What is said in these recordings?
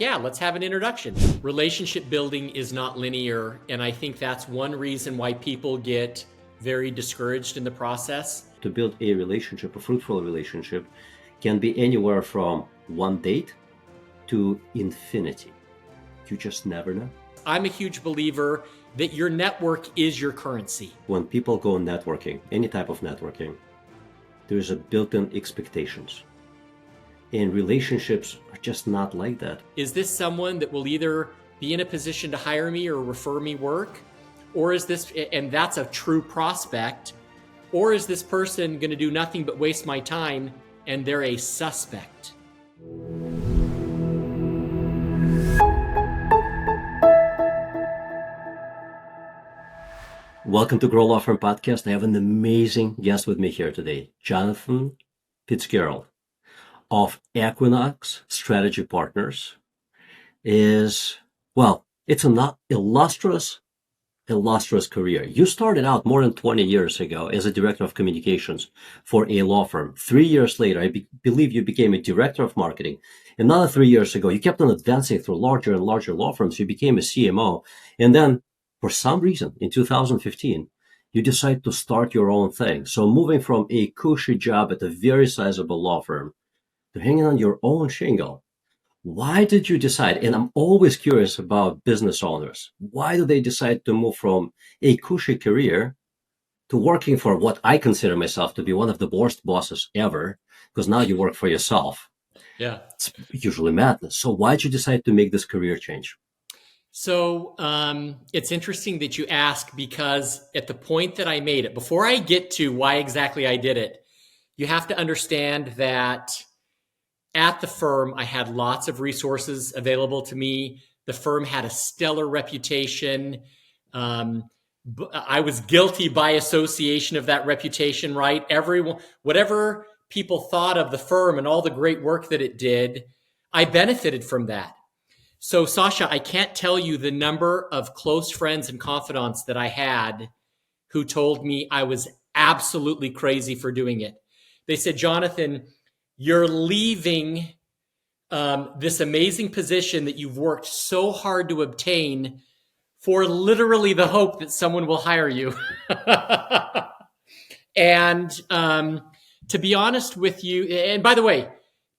yeah, let's have an introduction. Relationship building is not linear. And I think that's one reason why people get very discouraged in the process. To build a relationship, a fruitful relationship, can be anywhere from one date to infinity. You just never know. I'm a huge believer that your network is your currency. When people go networking, any type of networking, there's a built-in expectations. And relationships are just not like that. Is this someone that will either be in a position to hire me or refer me work? Or is this, and that's a true prospect, or is this person going to do nothing but waste my time and they're a suspect? Welcome to Grow Law Firm Podcast. I have an amazing guest with me here today, Jonathan Fitzgarrald of Equinox Strategy Partners. It's an illustrious career. You started out more than 20 years ago as a director of communications for a law firm. 3 years later, I believe you became a director of marketing. Another 3 years ago, you kept on advancing through larger and larger law firms. You became a CMO. And then for some reason, in 2015, you decided to start your own thing. So moving from a cushy job at a very sizable law firm to hanging on your own shingle. Why did you decide? And I'm always curious about business owners. Why do they decide to move from a cushy career to working for what I consider myself to be one of the worst bosses ever? Because now you work for yourself. Yeah. It's usually madness. So why'd you decide to make this career change? So it's interesting that you ask, because at the point that I made it, before I get to why exactly I did it, you have to understand that at the firm, I had lots of resources available to me. The firm had a stellar reputation. I was guilty by association of that reputation, right? Whatever people thought of the firm and all the great work that it did, I benefited from that. So, Sasha, I can't tell you the number of close friends and confidants that I had who told me I was absolutely crazy for doing it. They said, Jonathan, you're leaving this amazing position that you've worked so hard to obtain for literally the hope that someone will hire you. And to be honest with you, and by the way,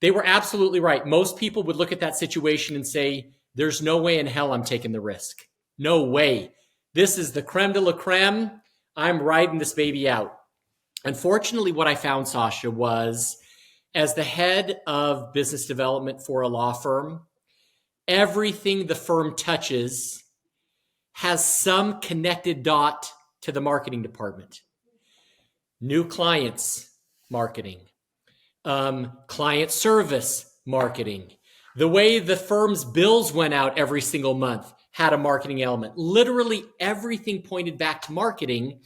they were absolutely right. Most people would look at that situation and say, there's no way in hell I'm taking the risk. No way. This is the creme de la creme. I'm riding this baby out. Unfortunately, what I found, Sasha, was as the head of business development for a law firm, everything the firm touches has some connected dot to the marketing department. New clients, marketing. Client service, marketing. The way the firm's bills went out every single month had a marketing element. Literally everything pointed back to marketing.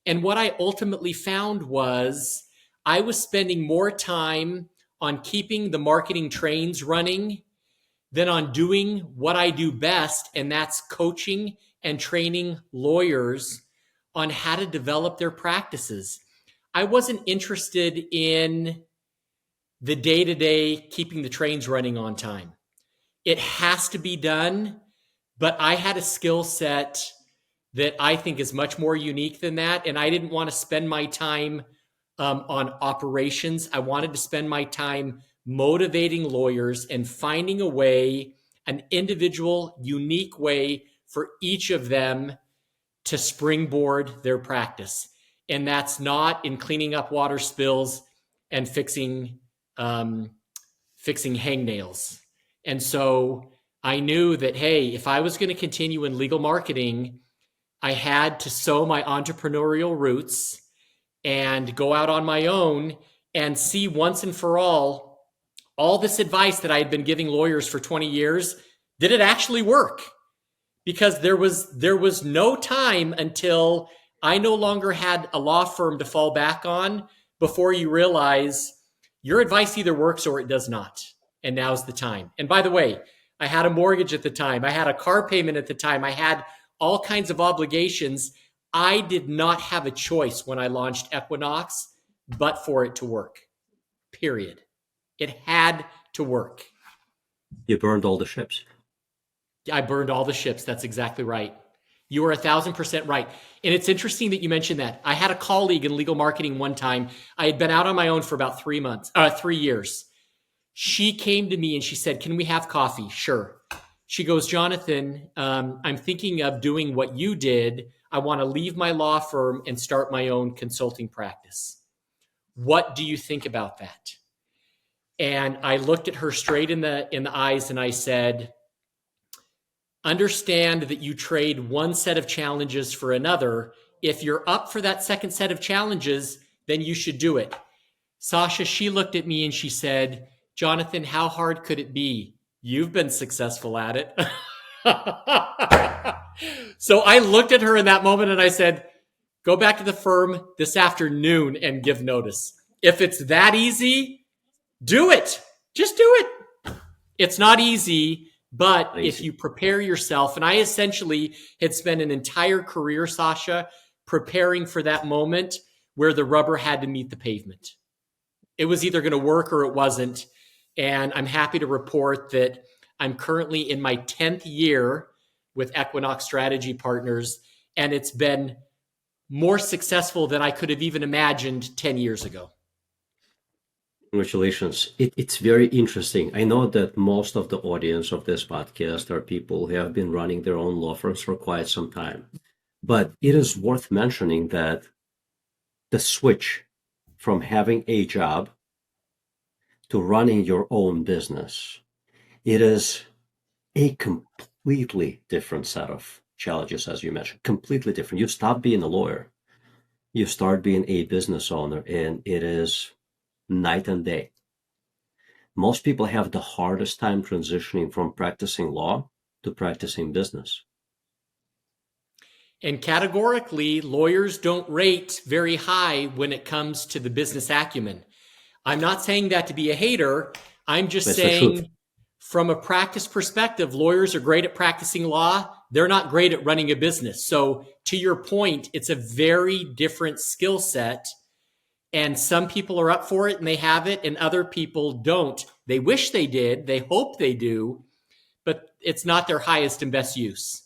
And what I ultimately found was I was spending more time on keeping the marketing trains running than on doing what I do best, and that's coaching and training lawyers on how to develop their practices. I wasn't interested in the day-to-day keeping the trains running on time. It has to be done, but I had a skill set that I think is much more unique than that, and I didn't want to spend my time on operations. I wanted to spend my time motivating lawyers and finding a way, an individual, unique way for each of them to springboard their practice. And that's not in cleaning up water spills and fixing hangnails. And so I knew that, hey, if I was going to continue in legal marketing, I had to sow my entrepreneurial roots and go out on my own and see once and for all this advice that I had been giving lawyers for 20 years, did it actually work? Because there was no time until I no longer had a law firm to fall back on before you realize your advice either works or it does not. And now's the time. And by the way, I had a mortgage at the time. I had a car payment at the time. I had all kinds of obligations. I did not have a choice when I launched Equinox, but for it to work, period. It had to work. You burned all the ships. I burned all the ships. That's exactly right. You are 1,000% right. And it's interesting that you mentioned that. I had a colleague in legal marketing one time. I had been out on my own for about 3 years. She came to me and she said, "Can we have coffee?" Sure. She goes, "Jonathan, I'm thinking of doing what you did. I want to leave my law firm and start my own consulting practice. What do you think about that?" And I looked at her straight in the eyes and I said, "Understand that you trade one set of challenges for another. If you're up for that second set of challenges, then you should do it." Sasha, she looked at me and she said, "Jonathan, how hard could it be? You've been successful at it." So I looked at her in that moment and I said, "Go back to the firm this afternoon and give notice. If it's that easy, do it. Just do it. It's not easy, but if you prepare yourself," and I essentially had spent an entire career, Sasha, preparing for that moment where the rubber had to meet the pavement. It was either going to work or it wasn't. And I'm happy to report that I'm currently in my 10th year with Equinox Strategy Partners, and it's been more successful than I could have even imagined 10 years ago. Congratulations. It's very interesting. I know that most of the audience of this podcast are people who have been running their own law firms for quite some time. But it is worth mentioning that the switch from having a job to running your own business, it is a completely different set of challenges, as you mentioned, completely different. You stop being a lawyer, you start being a business owner, and it is night and day. Most people have the hardest time transitioning from practicing law to practicing business. And categorically, lawyers don't rate very high when it comes to the business acumen. I'm not saying that to be a hater. I'm just That's the truth. saying from a practice perspective, lawyers are great at practicing law. They're not great at running a business. So to your point, it's a very different skill set. And some people are up for it and they have it, and other people don't. They wish they did. They hope they do, but it's not their highest and best use.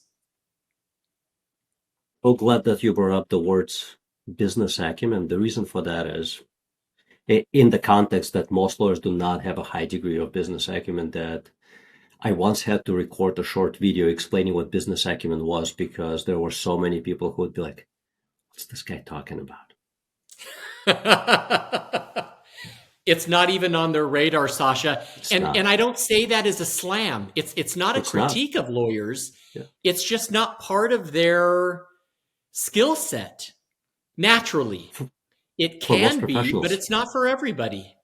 So glad that you brought up the words business acumen. The reason for that is in the context that most lawyers do not have a high degree of business acumen, that I once had to record a short video explaining what business acumen was because there were so many people who would be like, "What's this guy talking about?" It's not even on their radar, Sasha. It's And not. and I don't say that as a slam. It's not a It's not. critique of lawyers. Yeah. It's just not part of their skill set naturally. It For most can be, but professionals, it's not for everybody.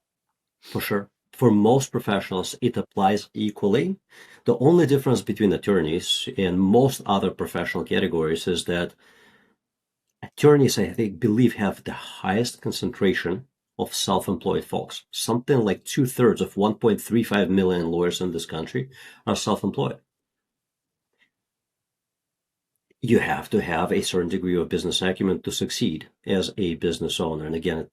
for sure. For most professionals, it applies equally. The only difference between attorneys and most other professional categories is that attorneys, I think, believe have the highest concentration of self-employed folks. Something like 2/3 of 1.35 million lawyers in this country are self-employed. You have to have a certain degree of business acumen to succeed as a business owner. And again,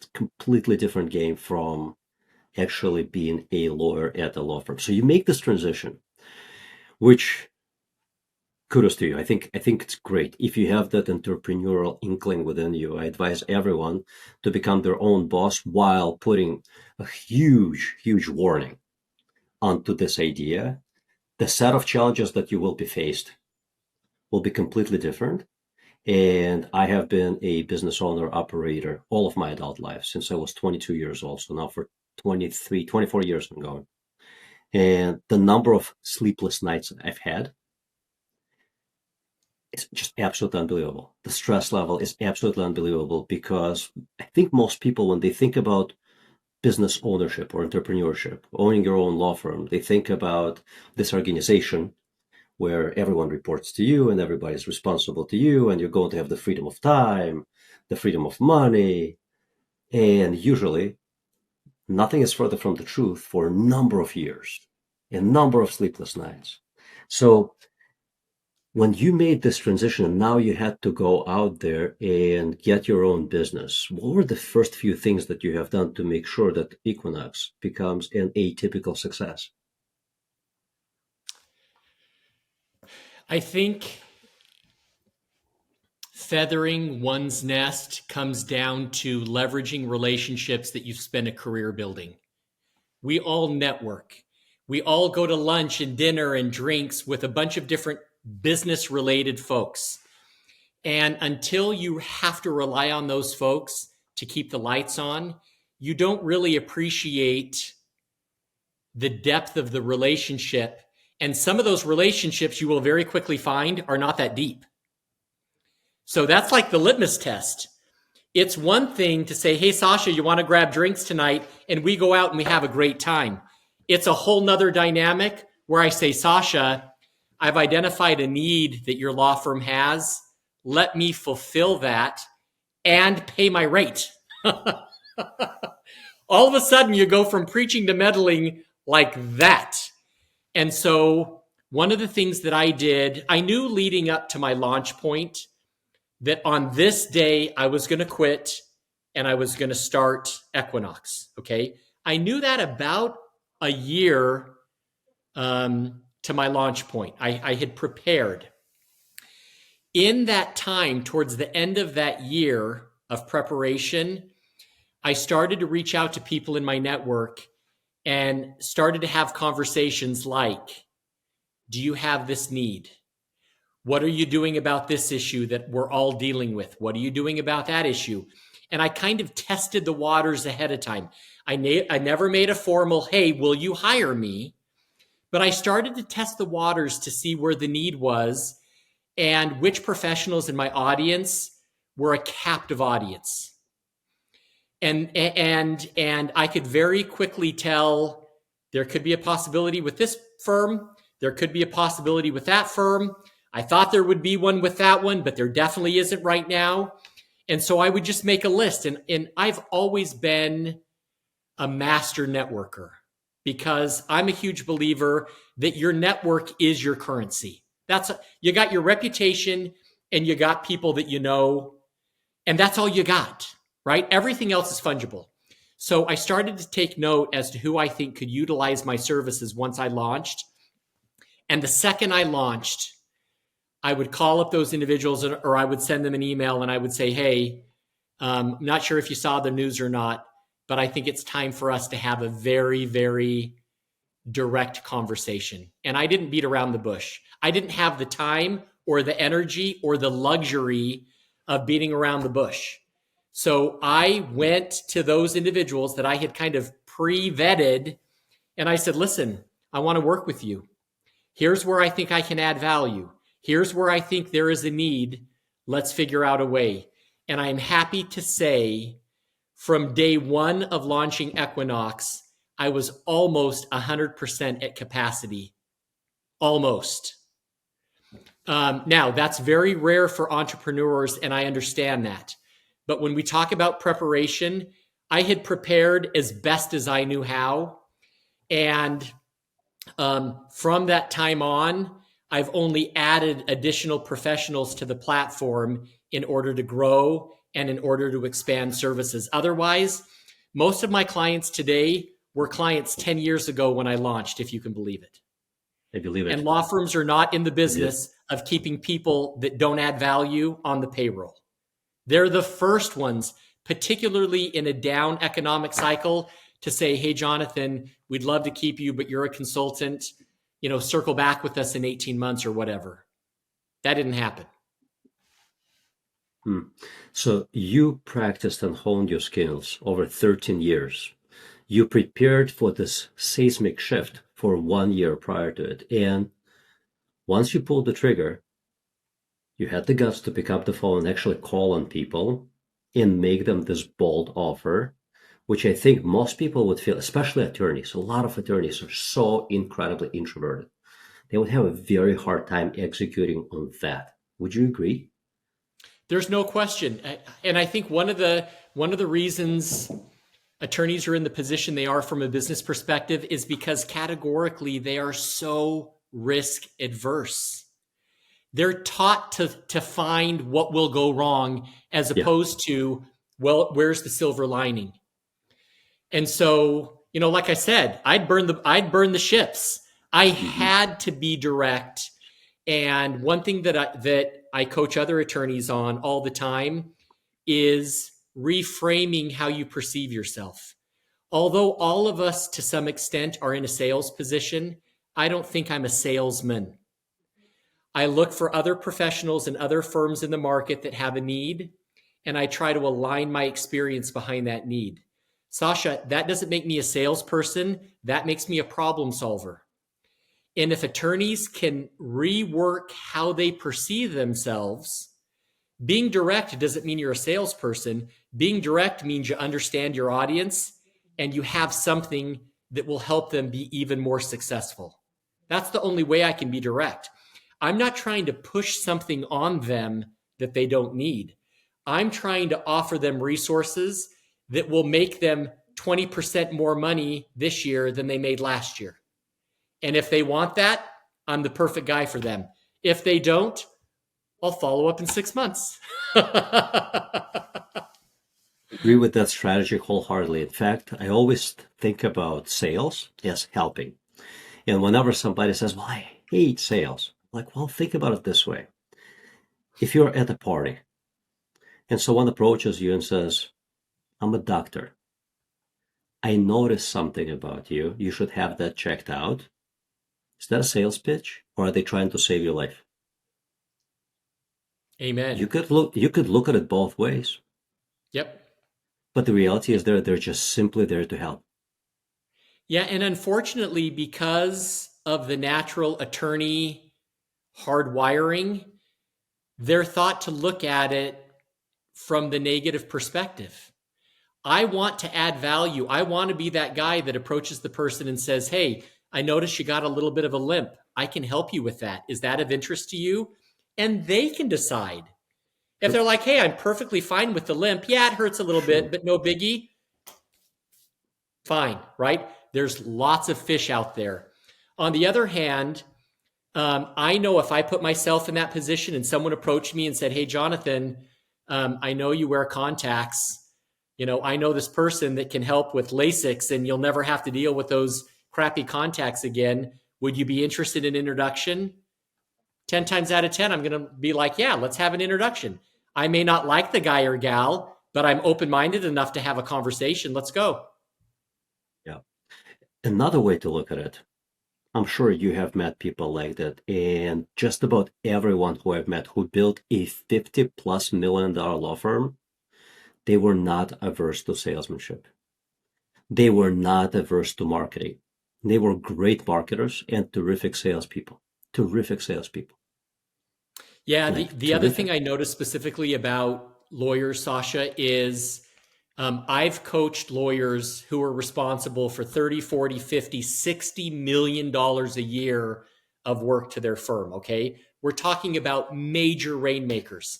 it's a completely different game from actually being a lawyer at a law firm. So you make this transition, which kudos to you. I think it's great. If you have that entrepreneurial inkling within you, I advise everyone to become their own boss while putting a huge, huge warning onto this idea. The set of challenges that you will be faced will be completely different. And I have been a business owner operator all of my adult life since I was 22 years old. So now for 23, 24 years I'm going. And the number of sleepless nights I've had, it's just absolutely unbelievable. The stress level is absolutely unbelievable because I think most people, when they think about business ownership or entrepreneurship, owning your own law firm, they think about this organization where everyone reports to you and everybody's responsible to you, and you're going to have the freedom of time, the freedom of money. And usually nothing is further from the truth for a number of years, a number of sleepless nights. So when you made this transition and now you had to go out there and get your own business, what were the first few things that you have done to make sure that Equinox becomes an atypical success? I think feathering one's nest comes down to leveraging relationships that you've spent a career building. We all network. We all go to lunch and dinner and drinks with a bunch of different business related folks. And until you have to rely on those folks to keep the lights on, you don't really appreciate the depth of the relationship. And some of those relationships you will very quickly find are not that deep. So that's like the litmus test. It's one thing to say, hey, Sasha, you want to grab drinks tonight? And we go out and we have a great time. It's a whole nother dynamic where I say, Sasha, I've identified a need that your law firm has. Let me fulfill that and pay my rate. All of a sudden, you go from preaching to meddling like that. And so one of the things that I did, I knew leading up to my launch point that on this day I was going to quit and I was going to start Equinox. Okay. I knew that about a year to my launch point. I had prepared. In that time, towards the end of that year of preparation, I started to reach out to people in my network and started to have conversations like, do you have this need? What are you doing about this issue that we're all dealing with? What are you doing about that issue? And I kind of tested the waters ahead of time. I never made a formal, hey, will you hire me? But I started to test the waters to see where the need was and which professionals in my audience were a captive audience. And I could very quickly tell there could be a possibility with this firm. There could be a possibility with that firm. I thought there would be one with that one, but there definitely isn't right now. And so I would just make a list. And I've always been a master networker because I'm a huge believer that your network is your currency. You got your reputation and you got people that you know, and that's all you got, right? Everything else is fungible. So I started to take note as to who I think could utilize my services once I launched. And the second I launched, I would call up those individuals or I would send them an email and I would say, hey, I'm not sure if you saw the news or not, but I think it's time for us to have a very, very direct conversation. And I didn't beat around the bush. I didn't have the time or the energy or the luxury of beating around the bush. So I went to those individuals that I had kind of pre-vetted and I said, listen, I want to work with you. Here's where I think I can add value. Here's where I think there is a need. Let's figure out a way. And I'm happy to say from day one of launching Equinox, I was almost 100% at capacity. Almost. Now, that's very rare for entrepreneurs, and I understand that. But when we talk about preparation, I had prepared as best as I knew how. And from that time on, I've only added additional professionals to the platform in order to grow and in order to expand services. Otherwise, most of my clients today were clients 10 years ago when I launched, if you can believe it. I believe it. And law firms are not in the business of keeping people that don't add value on the payroll. They're the first ones, particularly in a down economic cycle, to say, hey, Jonathan, we'd love to keep you, but you're a consultant. Circle back with us in 18 months or whatever. That didn't happen. So you practiced and honed your skills over 13 years. You prepared for this seismic shift for 1 year prior to it. And once you pulled the trigger, you had the guts to pick up the phone and actually call on people and make them this bold offer, which I think most people would feel, especially attorneys. A lot of attorneys are so incredibly introverted. They would have a very hard time executing on that. Would you agree? There's no question. And I think one of the reasons attorneys are in the position they are from a business perspective is because categorically they are so risk adverse. They're taught to find what will go wrong as opposed to, well, where's the silver lining? And so, like I said, I'd burn the ships. I had to be direct. And one thing that I coach other attorneys on all the time is reframing how you perceive yourself. Although all of us to some extent are in a sales position, I don't think I'm a salesman. I look for other professionals and other firms in the market that have a need, and I try to align my experience behind that need. Sasha, that doesn't make me a salesperson. That makes me a problem solver. And if attorneys can rework how they perceive themselves, being direct doesn't mean you're a salesperson. Being direct means you understand your audience and you have something that will help them be even more successful. That's the only way I can be direct. I'm not trying to push something on them that they don't need. I'm trying to offer them resources that will make them 20% more money this year than they made last year. And if they want that, I'm the perfect guy for them. If they don't, I'll follow up in 6 months. Agree with that strategy wholeheartedly. In fact, I always think about sales as helping. And whenever somebody says, well, I hate sales, I'm like, well, think about it this way. If you're at a party and someone approaches you and says, I'm a doctor, I noticed something about you, you should have that checked out. Is that a sales pitch, or are they trying to save your life? Amen. You could look at it both ways. Yep. But the reality is they're just simply there to help. Yeah, and unfortunately, because of the natural attorney hardwiring, they're thought to look at it from the negative perspective. I want to add value. I want to be that guy that approaches the person and says, hey, I noticed you got a little bit of a limp. I can help you with that. Is that of interest to you? And they can decide. If they're like, hey, I'm perfectly fine with the limp. Yeah, it hurts a little bit, but no biggie. Fine, right? There's lots of fish out there. On the other hand, I know if I put myself in that position and someone approached me and said, hey, Jonathan, I know you wear contacts. I know this person that can help with LASIKs and you'll never have to deal with those crappy contacts again. Would you be interested in introduction? 10 times out of 10, I'm going to be like, yeah, let's have an introduction. I may not like the guy or gal, but I'm open-minded enough to have a conversation. Let's go. Yeah. Another way to look at it, I'm sure you have met people like that, and just about everyone who I've met who built a $50+ million law firm, they were not averse to salesmanship. They were not averse to marketing. They were great marketers and terrific salespeople. Yeah, Like, the other thing I noticed specifically about lawyers, Sasha, is I've coached lawyers who are responsible for 30, 40, 50, $60 million a year of work to their firm, okay? We're talking about major rainmakers.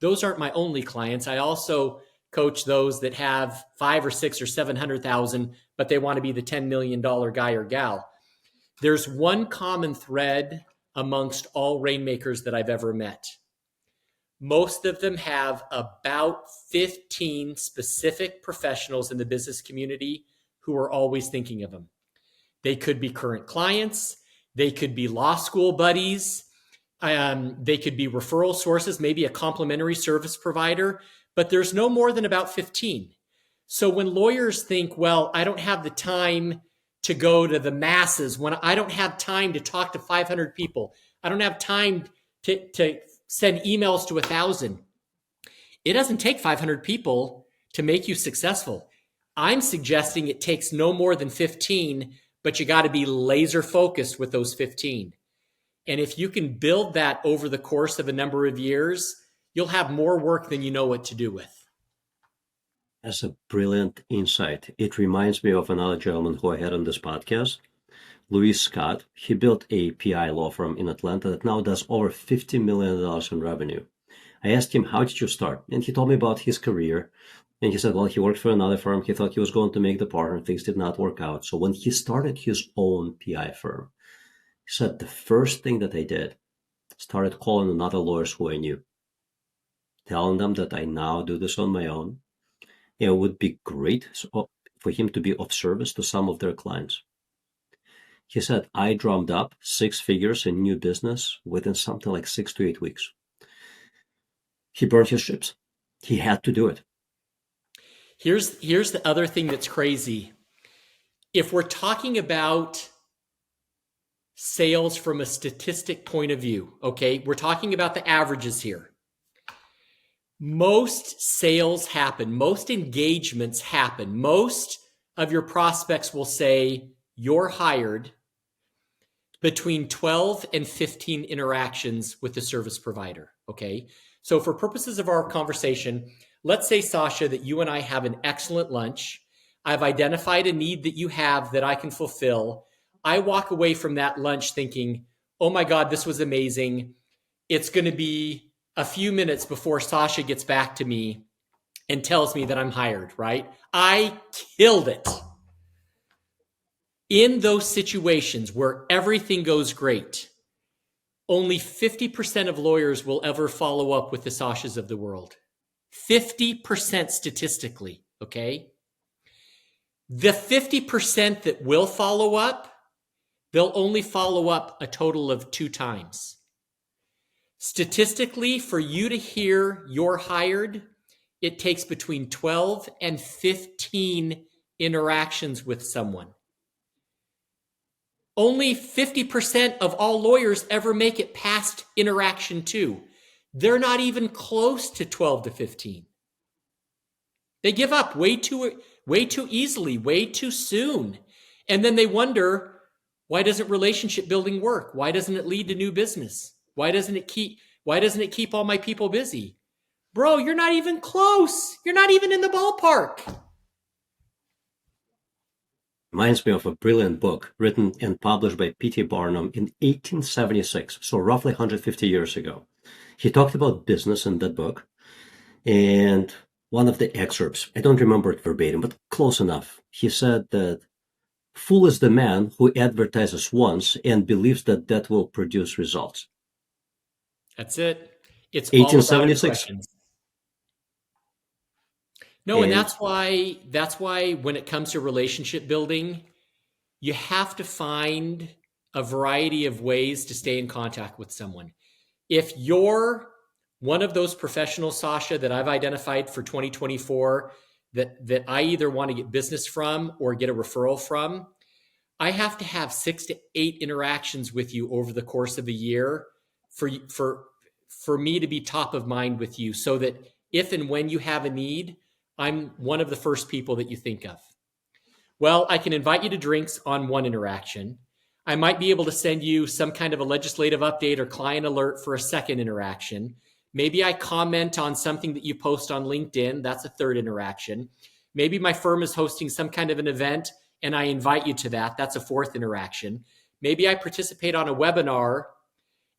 Those aren't my only clients. I also coach those that have 5 or 6 or 700,000, but they want to be the $10 million guy or gal. There's one common thread amongst all rainmakers that I've ever met. Most of them have about 15 specific professionals in the business community who are always thinking of them. They could be current clients. They could be law school buddies. They could be referral sources, maybe a complimentary service provider, but there's no more than about 15. So when lawyers think, well, I don't have the time to go to the masses, when I don't have time to talk to 500 people, I don't have time to send emails to 1,000. It doesn't take 500 people to make you successful. I'm suggesting it takes no more than 15, but you got to be laser focused with those 15. And if you can build that over the course of a number of years, you'll have more work than you know what to do with. That's a brilliant insight. It reminds me of another gentleman who I had on this podcast, Louis Scott. He built a PI law firm in Atlanta that now does over $50 million in revenue. I asked him, how did you start? And he told me about his career. And he said, well, he worked for another firm. He thought he was going to make the partner. Things did not work out. So when he started his own PI firm, he said, the first thing that I did, started calling another lawyers who I knew, telling them that I now do this on my own. It would be great for him to be of service to some of their clients. He said, I drummed up 6 figures in new business within something like 6 to 8 weeks. He burned his ships. He had to do it. Here's the other thing that's crazy. If we're talking about sales from a statistic point of view, okay, we're talking about the averages here. Most sales happen, most engagements happen. Most of your prospects will say you're hired between 12 and 15 interactions with the service provider, okay? So for purposes of our conversation, let's say, Sasha, that you and I have an excellent lunch. I've identified a need that you have that I can fulfill. I walk away from that lunch thinking, oh my God, this was amazing. It's going to be a few minutes before Sasha gets back to me and tells me that I'm hired, right? I killed it. In those situations where everything goes great, only 50% of lawyers will ever follow up with the Sashas of the world. 50% statistically, okay? The 50% that will follow up, they'll only follow up a total of 2 times. Statistically, for you to hear you're hired, it takes between 12 and 15 interactions with someone. Only 50% of all lawyers ever make it past interaction 2. They're not even close to 12 to 15. They give up way too easily, way too soon. And then they wonder, why doesn't relationship building work? Why doesn't it lead to new business? Why doesn't it keep all my people busy? Bro, you're not even close. You're not even in the ballpark. Reminds me of a brilliant book written and published by P.T. Barnum in 1876, so roughly 150 years ago. He talked about business in that book, and one of the excerpts, I don't remember it verbatim, but close enough. He said that fool is the man who advertises once and believes that that will produce results. That's it. It's 1876. all about impressions. No, and that's why when it comes to relationship building, you have to find a variety of ways to stay in contact with someone. If you're one of those professionals, Sasha, that I've identified for 2024 that I either want to get business from or get a referral from, I have to have 6 to 8 interactions with you over the course of a year for me to be top of mind with you, so that if and when you have a need, I'm one of the first people that you think of. Well, I can invite you to drinks on one interaction. I might be able to send you some kind of a legislative update or client alert for a second interaction. Maybe I comment on something that you post on LinkedIn. That's a third interaction. Maybe my firm is hosting some kind of an event and I invite you to that. That's a 4th interaction. Maybe I participate on a webinar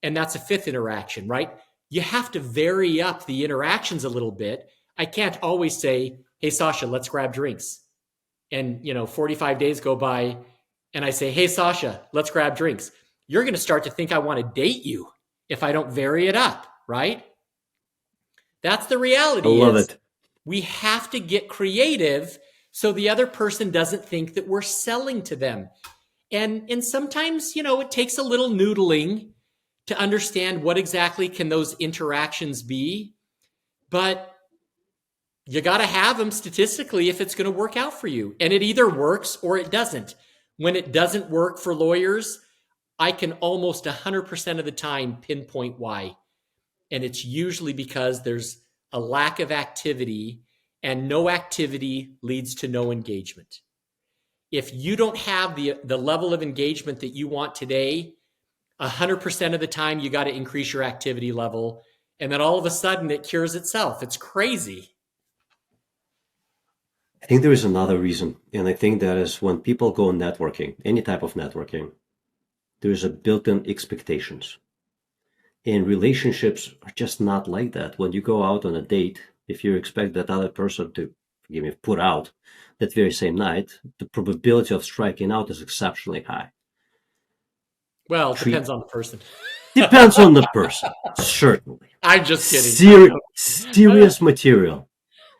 and that's a 5th interaction, right? You have to vary up the interactions a little bit. I can't always say, hey, Sasha, let's grab drinks. And, 45 days go by and I say, hey, Sasha, let's grab drinks. You're going to start to think I want to date you if I don't vary it up, right? That's the reality. I love it. We have to get creative so the other person doesn't think that we're selling to them. And sometimes, it takes a little noodling to understand what exactly can those interactions be. But you got to have them statistically if it's going to work out for you. And it either works or it doesn't. When it doesn't work for lawyers, I can almost 100% of the time pinpoint why. And it's usually because there's a lack of activity, and no activity leads to no engagement. If you don't have the level of engagement that you want today, 100% of the time you got to increase your activity level. And then all of a sudden it cures itself. It's crazy. I think there is another reason, and I think that is when people go networking, any type of networking, there is a built-in expectations. And relationships are just not like that. When you go out on a date, if you expect that other person to, forgive me, put out that very same night, the probability of striking out is exceptionally high. Well, it depends on the person. Depends on the person, certainly. I'm just kidding. Serious material.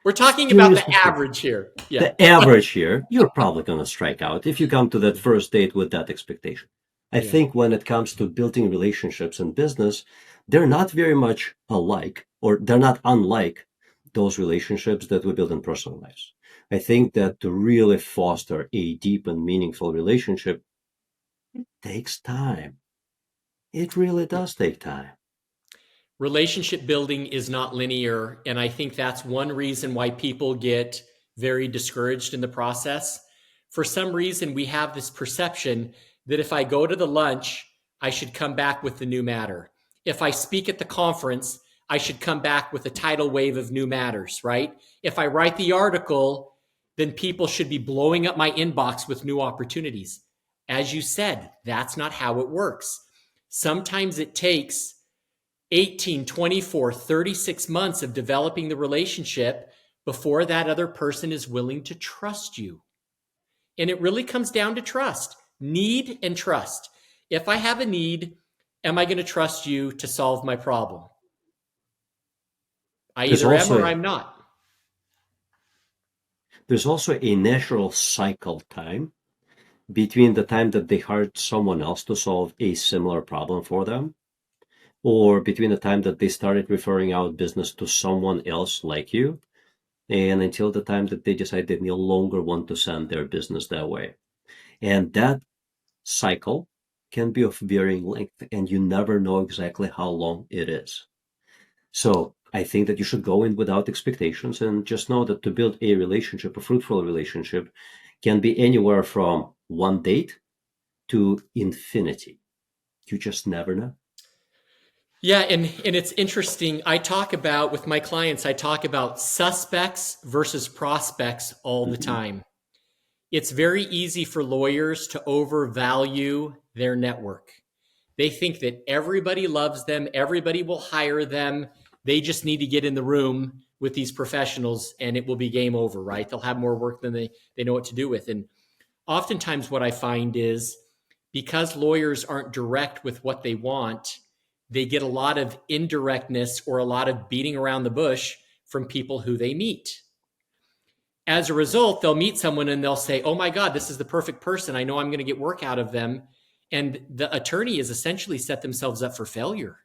We're talking about serious the mistake. average here. Yeah. The average here, you're probably going to strike out if you come to that first date with that expectation. I Yeah. think when it comes to building relationships in business, they're not very much alike, or they're not unlike those relationships that we build in personal lives. I think that to really foster a deep and meaningful relationship takes time. It really does take time. Relationship building is not linear. And I think that's one reason why people get very discouraged in the process. For some reason, we have this perception that if I go to the lunch, I should come back with the new matter. If I speak at the conference, I should come back with a tidal wave of new matters, right? If I write the article, then people should be blowing up my inbox with new opportunities. As you said, that's not how it works. Sometimes it takes 18, 24, 36 months of developing the relationship before that other person is willing to trust you. And it really comes down to trust, need and trust. If I have a need, am I going to trust you to solve my problem? I There's either am or also I'm not. there's also a natural cycle time between the time that they hired someone else to solve a similar problem for them, or between the time that they started referring out business to someone else like you, and until the time that they decide they no longer want to send their business that way. And that cycle can be of varying length, and you never know exactly how long it is. So I think that you should go in without expectations and just know that to build a relationship, a fruitful relationship, can be anywhere from one date to infinity. You just never know. Yeah, and it's interesting. I talk about with my clients, I talk about suspects versus prospects all the Mhm. time. It's very easy for lawyers to overvalue their network. They think that everybody loves them, everybody will hire them. They just need to get in the room with these professionals and it will be game over, right? They'll have more work than they know what to do with. And oftentimes, what I find is because lawyers aren't direct with what they want, they get a lot of indirectness or a lot of beating around the bush from people who they meet. As a result, they'll meet someone and they'll say, oh my God, this is the perfect person. I know I'm going to get work out of them. And the attorney has essentially set themselves up for failure.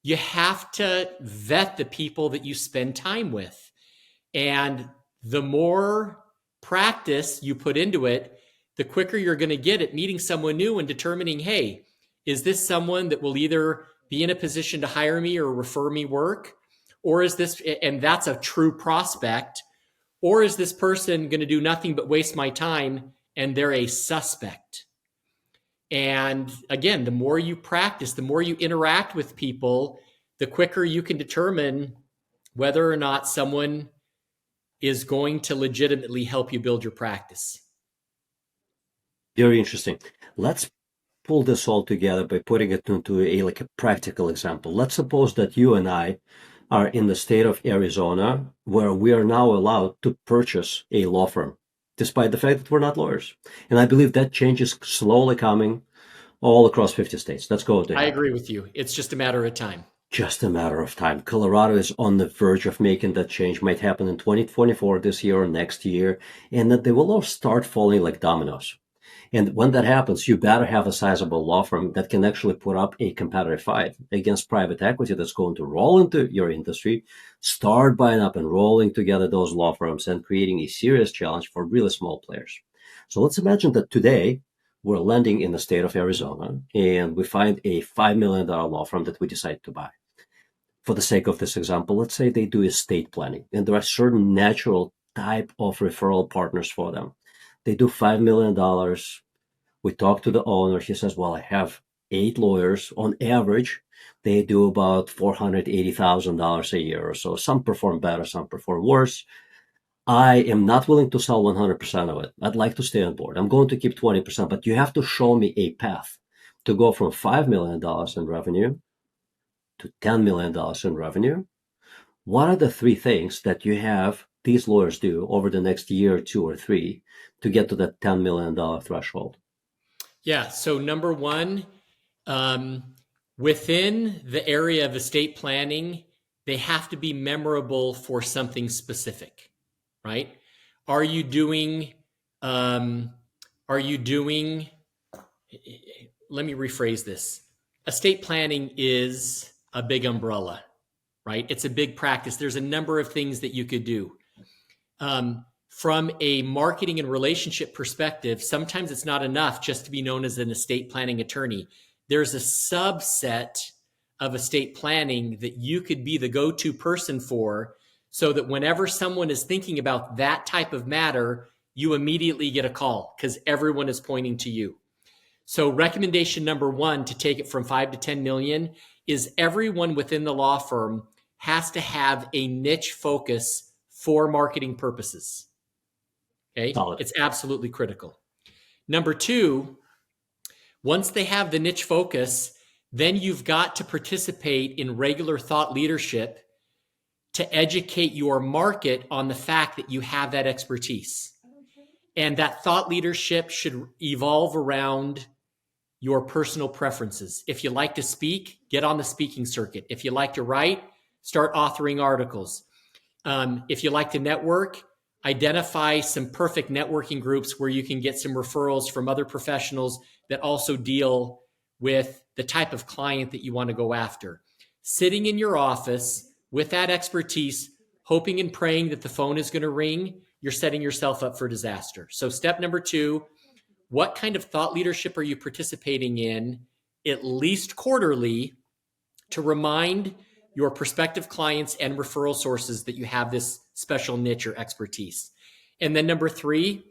You have to vet the people that you spend time with. And the more practice you put into it, the quicker you're going to get at meeting someone new and determining, hey, is this someone that will either be in a position to hire me or refer me work? Or is this, and that's a true prospect, or is this person going to do nothing but waste my time and they're a suspect? And again, the more you practice, the more you interact with people, the quicker you can determine whether or not someone is going to legitimately help you build your practice. Very interesting. Let's pull this all together by putting it into a practical example. Let's suppose that you and I are in the state of Arizona, where we are now allowed to purchase a law firm, despite the fact that we're not lawyers. And I believe that change is slowly coming all across 50 states. Let's go to I happen. agree with you. It's just a matter of time. Just a matter of time. Colorado is on the verge of making that change. Might happen in 2024, this year or next year, and that they will all start falling like dominoes. And when that happens, you better have a sizable law firm that can actually put up a competitive fight against private equity that's going to roll into your industry, start buying up and rolling together those law firms and creating a serious challenge for really small players. So let's imagine that today we're landing in the state of Arizona and we find a $5 million law firm that we decide to buy. For the sake of this example, let's say they do estate planning and there are certain natural type of referral partners for them. They do $5 million. We talked to the owner. He says, well, I have 8 lawyers. On average, they do about $480,000 a year or so. Some perform better, some perform worse. I am not willing to sell 100% of it. I'd like to stay on board. I'm going to keep 20%, but you have to show me a path to go from $5 million in revenue to $10 million in revenue. What are the 3 things that you have these lawyers do over the next year, 2 or 3, to get to that $10 million threshold? Yeah. So, number one, um, within the area of estate planning, they have to be memorable for something specific, right? Are you doing, let me rephrase this. Estate planning is a big umbrella, right? It's a big practice. There's a number of things that you could do. From a marketing and relationship perspective, sometimes it's not enough just to be known as an estate planning attorney. There's a subset of estate planning that you could be the go-to person for, so that whenever someone is thinking about that type of matter, you immediately get a call because everyone is pointing to you. So recommendation number one to take it from 5 to 10 million is everyone within the law firm has to have a niche focus for marketing purposes. Okay, Solid. it's absolutely critical. Number two, once they have the niche focus, then you've got to participate in regular thought leadership to educate your market on the fact that you have that expertise. And that thought leadership should evolve around your personal preferences. If you like to speak, get on the speaking circuit. If you like to write, start authoring articles. If you like to network, identify some perfect networking groups where you can get some referrals from other professionals that also deal with the type of client that you want to go after. Sitting in your office with that expertise, hoping and praying that the phone is going to ring, you're setting yourself up for disaster. So step number two, what kind of thought leadership are you participating in at least quarterly to remind your prospective clients and referral sources that you have this special niche or expertise? And then number three,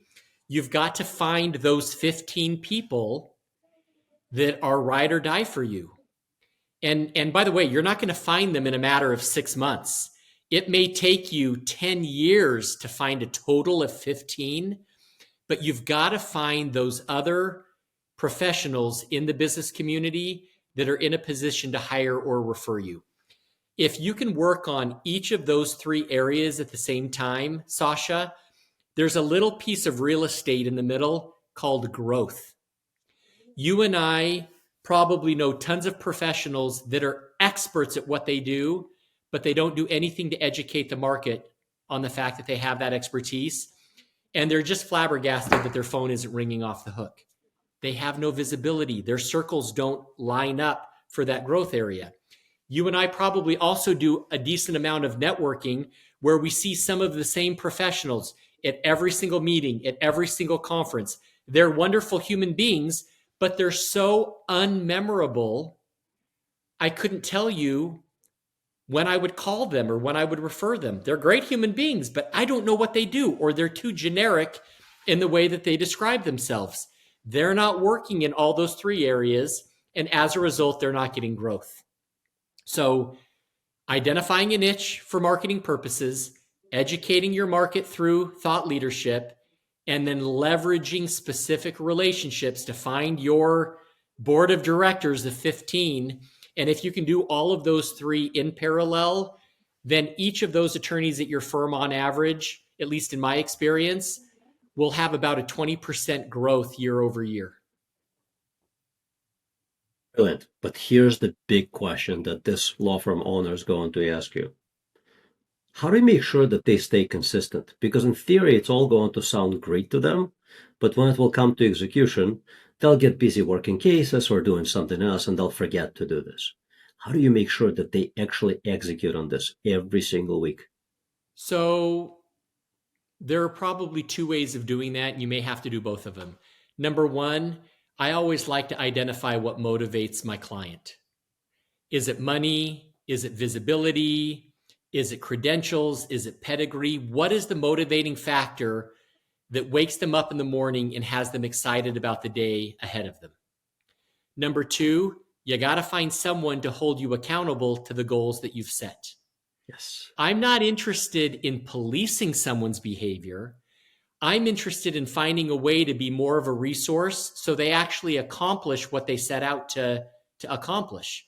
you've got to find those 15 people that are ride or die for you. And by the way, you're not going to find them in a matter of 6 months. It may take you 10 years to find a total of 15, but you've got to find those other professionals in the business community that are in a position to hire or refer you. If you can work on each of those three areas at the same time, Sasha, there's a little piece of real estate in the middle called growth. You and I probably know tons of professionals that are experts at what they do, but they don't do anything to educate the market on the fact that they have that expertise. And they're just flabbergasted that their phone isn't ringing off the hook. They have no visibility. Their circles don't line up for that growth area. You and I probably also do a decent amount of networking where we see some of the same professionals at every single meeting, at every single conference. They're wonderful human beings, but they're so unmemorable, I couldn't tell you when I would call them or when I would refer them. They're great human beings, but I don't know what they do, or they're too generic in the way that they describe themselves. They're not working in all those three areas, and as a result, they're not getting growth. So identifying a niche for marketing purposes, educating your market through thought leadership, and then leveraging specific relationships to find your board of directors of 15. And if you can do all of those three in parallel, then each of those attorneys at your firm on average, at least in my experience, will have about a 20% growth year over year. Brilliant. But here's the big question that this law firm owner is going to ask you. How do you make sure that they stay consistent? Because in theory, it's all going to sound great to them, but when it will come to execution, they'll get busy working cases or doing something else, and they'll forget to do this. How do you make sure that they actually execute on this every single week? So there are probably two ways of doing that, and you may have to do both of them. Number one, I always like to identify what motivates my client. Is it money? Is it visibility? Is it credentials? Is it pedigree? What is the motivating factor that wakes them up in the morning and has them excited about the day ahead of them? Number two, you got to find someone to hold you accountable to the goals that you've set. Yes. I'm not interested in policing someone's behavior. I'm interested in finding a way to be more of a resource so they actually accomplish what they set out to accomplish.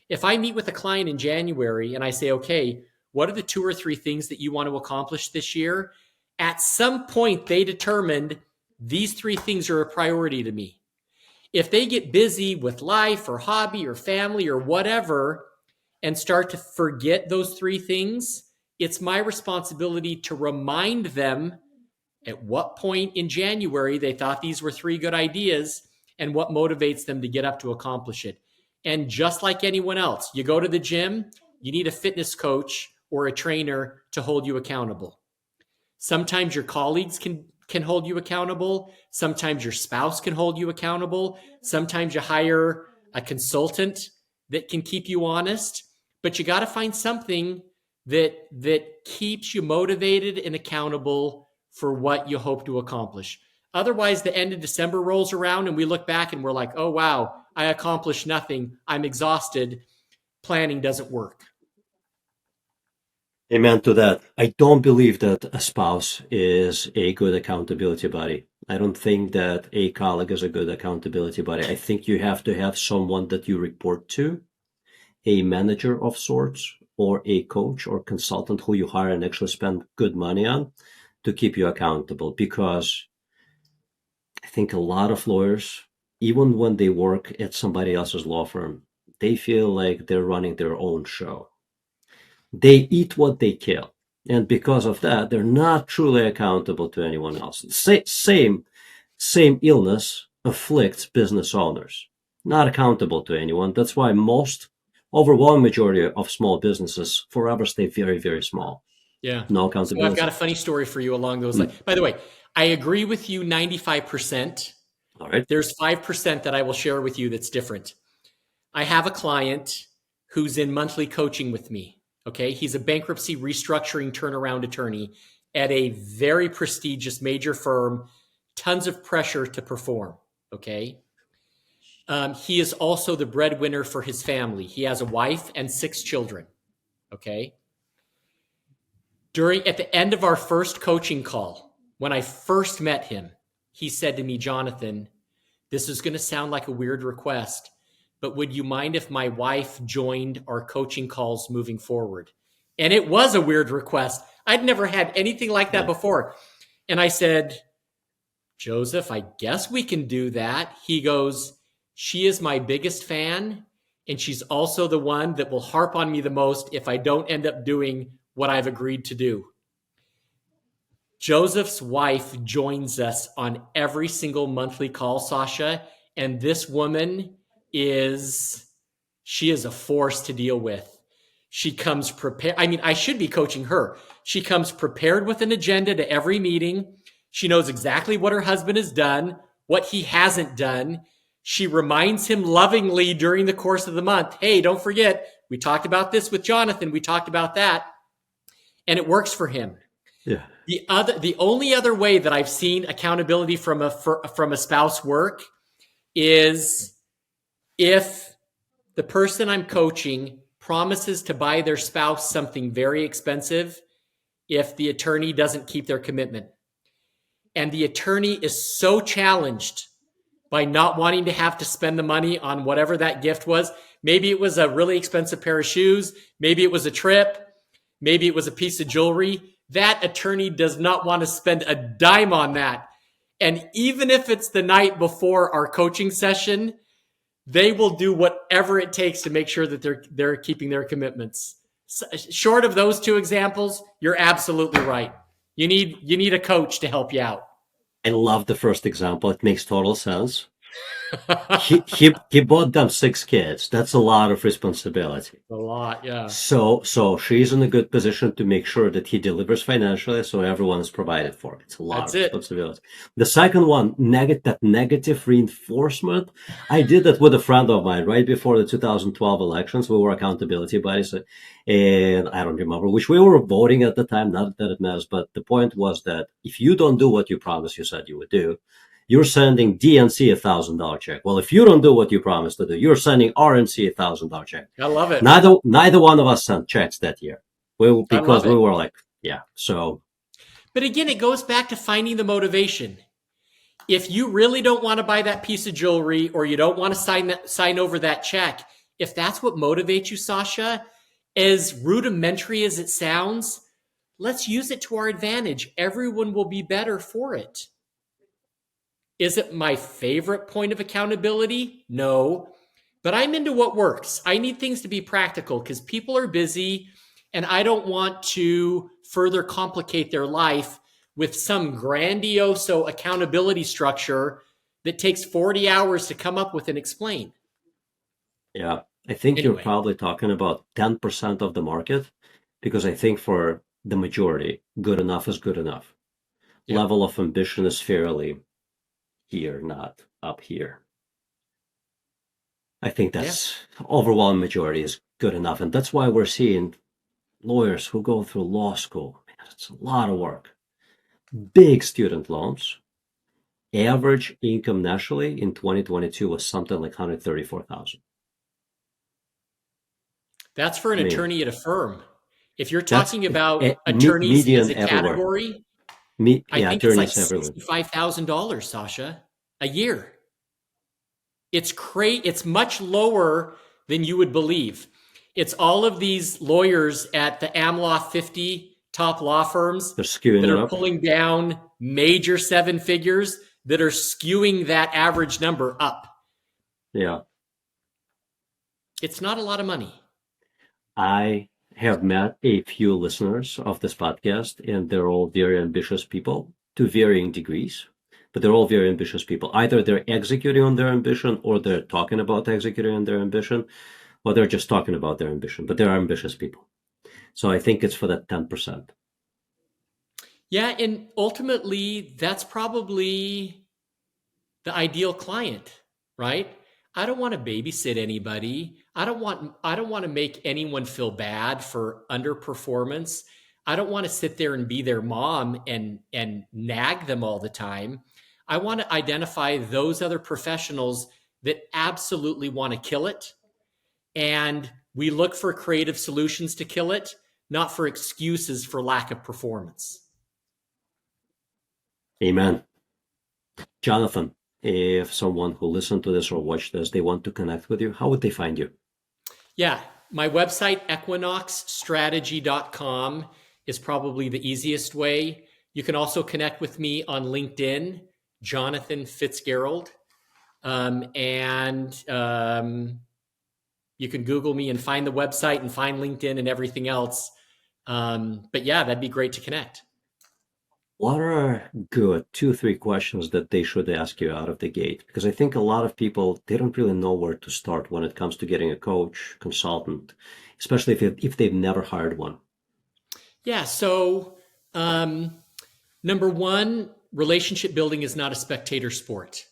If I meet with a client in January and I say, okay, what are the 2 or 3 things that you want to accomplish this year? At some point, they determined these 3 things are a priority to me. If they get busy with life or hobby or family or whatever, and start to forget those three things, it's my responsibility to remind them at what point in January they thought these were three good ideas and what motivates them to get up to accomplish it. And just like anyone else, you go to the gym, you need a fitness coach or a trainer to hold you accountable. Sometimes your colleagues can hold you accountable. Sometimes your spouse can hold you accountable. Sometimes you hire a consultant that can keep you honest. But you got to find something that keeps you motivated and accountable for what you hope to accomplish. Otherwise, the end of December rolls around and we look back and we're like, oh, wow, I accomplished nothing. I'm exhausted. Planning doesn't work. Amen to that. I don't believe that a spouse is a good accountability buddy. I don't think that a colleague is a good accountability buddy. I think you have to have someone that you report to, a manager of sorts, or a coach or consultant who you hire and actually spend good money on to keep you accountable. Because I think a lot of lawyers, even when they work at somebody else's law firm, they feel like they're running their own show. They eat what they kill. And because of that, they're not truly accountable to anyone else. Same illness afflicts business owners, not accountable to anyone. That's why most overwhelming majority of small businesses forever stay very, very small. Yeah. No So accountability. I've got a funny story for you along those lines. By the way, I agree with you 95%. All right. There's 5% that I will share with you that's different. I have a client who's in monthly coaching with me. Okay. He's a bankruptcy restructuring turnaround attorney at a very prestigious major firm, tons of pressure to perform. Okay. He is also the breadwinner for his family. He has a wife and 6 children. Okay. At the end of our first coaching call, when I first met him, he said to me, Jonathan, this is going to sound like a weird request, but would you mind if my wife joined our coaching calls moving forward? And it was a weird request. I'd never had anything like that before. And I said, Joseph, I guess we can do that. He goes, she is my biggest fan, and she's also the one that will harp on me the most if I don't end up doing what I've agreed to do. Joseph's wife joins us on every single monthly call, Sasha, and this woman she is a force to deal with. She comes prepared. I mean, I should be coaching her. She comes prepared with an agenda to every meeting. She knows exactly what her husband has done, what he hasn't done. She reminds him lovingly during the course of the month, hey, don't forget, we talked about this with Jonathan. We talked about that. And it works for him. Yeah. The only other way that I've seen accountability from a spouse work is if the person I'm coaching promises to buy their spouse something very expensive if the attorney doesn't keep their commitment. And the attorney is so challenged by not wanting to have to spend the money on whatever that gift was. Maybe it was a really expensive pair of shoes. Maybe it was a trip. Maybe it was a piece of jewelry. That attorney does not want to spend a dime on that. And even if it's the night before our coaching session, they will do whatever it takes to make sure that they're keeping their commitments. Short of those two examples, you're absolutely right. You need a coach to help you out. I love the first example. It makes total sense. he bought them 6 kids. That's a lot of responsibility. A lot, yeah. So she's in a good position to make sure that he delivers financially, so everyone is provided for. It's a lot of responsibility. The second one, negative reinforcement. I did that with a friend of mine right before the 2012 elections. We were accountability buddies, and I don't remember which we were voting at the time. Not that it matters, but the point was that if you don't do what you promised you said you would do, you're sending DNC $1,000 check. Well, if you don't do what you promised to do, you're sending RNC $1,000 check. I love it. Neither one of us sent checks that year. Because we were like, yeah. So, but again, it goes back to finding the motivation. If you really don't want to buy that piece of jewelry, or you don't want to sign over that check, if that's what motivates you, Sasha, as rudimentary as it sounds, let's use it to our advantage. Everyone will be better for it. Is it my favorite point of accountability? No. but I'm into what works. I need things to be practical because people are busy and I don't want to further complicate their life with some grandiose accountability structure that takes 40 hours to come up with and explain. Yeah, I think you're Anyway, probably talking about 10% of the market, because I think for the majority, good enough is good enough. yeah, Level of ambition is fairly here, not up here. I think yeah, that's overwhelming majority is good enough. And that's why we're seeing lawyers who go through law school. Man, it's a lot of work. Big student loans. Average income nationally in 2022 was something like 134,000. that's for an I mean, attorney at a firm. If you're that's talking about a attorneys as median a everywhere. category, I Yeah, think it's like attorneys everywhere. $65,000, Sasha, a year. It's much lower than you would believe. It's all of these lawyers at the AmLaw 50 top law firms They're skewing that it are up. pulling down major seven figures that are skewing that average number up. Yeah. It's not a lot of money. I have met a few listeners of this podcast, and they're all very ambitious people to varying degrees, but they're all very ambitious people. Either they're executing on their ambition, or they're talking about executing on their ambition, or they're just talking about their ambition, but they're ambitious people. So I think it's for that 10%. Yeah, and ultimately, that's probably the ideal client, right? I don't want to babysit anybody. I don't want to make anyone feel bad for underperformance. I don't want to sit there and be their mom and nag them all the time. I want to identify those other professionals that absolutely want to kill it, and we look for creative solutions to kill it, not for excuses for lack of performance. Amen. Jonathan, if someone who listened to this or watched this, they want to connect with you, how would they find you? Yeah, my website, equinoxstrategy.com, is probably the easiest way. You can also connect with me on LinkedIn, Jonathan Fitzgarrald. And you can Google me and find the website and find LinkedIn and everything else. But yeah, that'd be great to connect. What are good 2, 3 questions that they should ask you out of the gate? Because I think a lot of people, they don't really know where to start when it comes to getting a coach, consultant, especially if they've never hired one. Yeah, so number one, relationship building is not a spectator sport.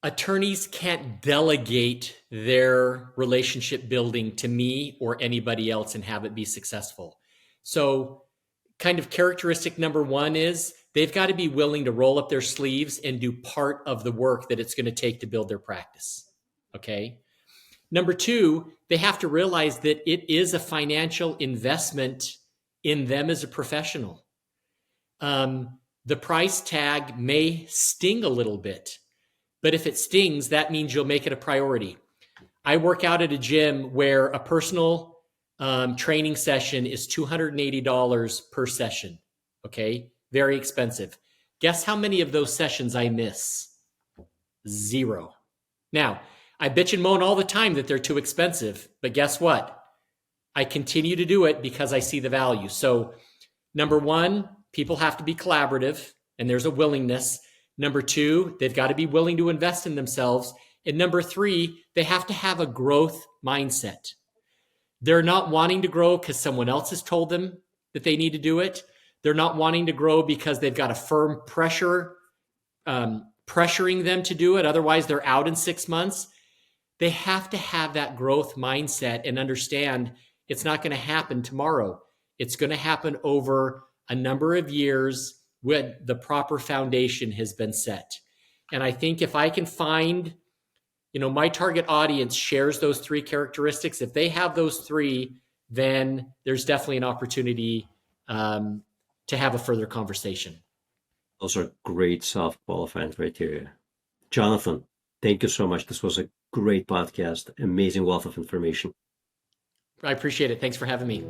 Attorneys can't delegate their relationship building to me or anybody else and have it be successful. So, kind of characteristic number one is they've got to be willing to roll up their sleeves and do part of the work that it's going to take to build their practice. Okay. Number two, they have to realize that it is a financial investment in them as a professional. The price tag may sting a little bit, but if it stings, that means you'll make it a priority. I work out at a gym where a personal training session is $280 per session. Okay. Very expensive. Guess how many of those sessions I miss? 0. Now, I bitch and moan all the time that they're too expensive, but guess what? I continue to do it because I see the value. So, number one, people have to be collaborative and there's a willingness. Number two, they've got to be willing to invest in themselves. And number three, they have to have a growth mindset. They're not wanting to grow because someone else has told them that they need to do it. They're not wanting to grow because they've got a firm pressuring them to do it. Otherwise, they're out in 6 months. They have to have that growth mindset and understand it's not going to happen tomorrow. It's going to happen over a number of years when the proper foundation has been set. And I think if I can find, my target audience shares those three characteristics. If they have those three, then there's definitely an opportunity to have a further conversation. Those are great self-qualifying criteria. Jonathan, thank you so much. This was a great podcast, amazing wealth of information. I appreciate it. Thanks for having me.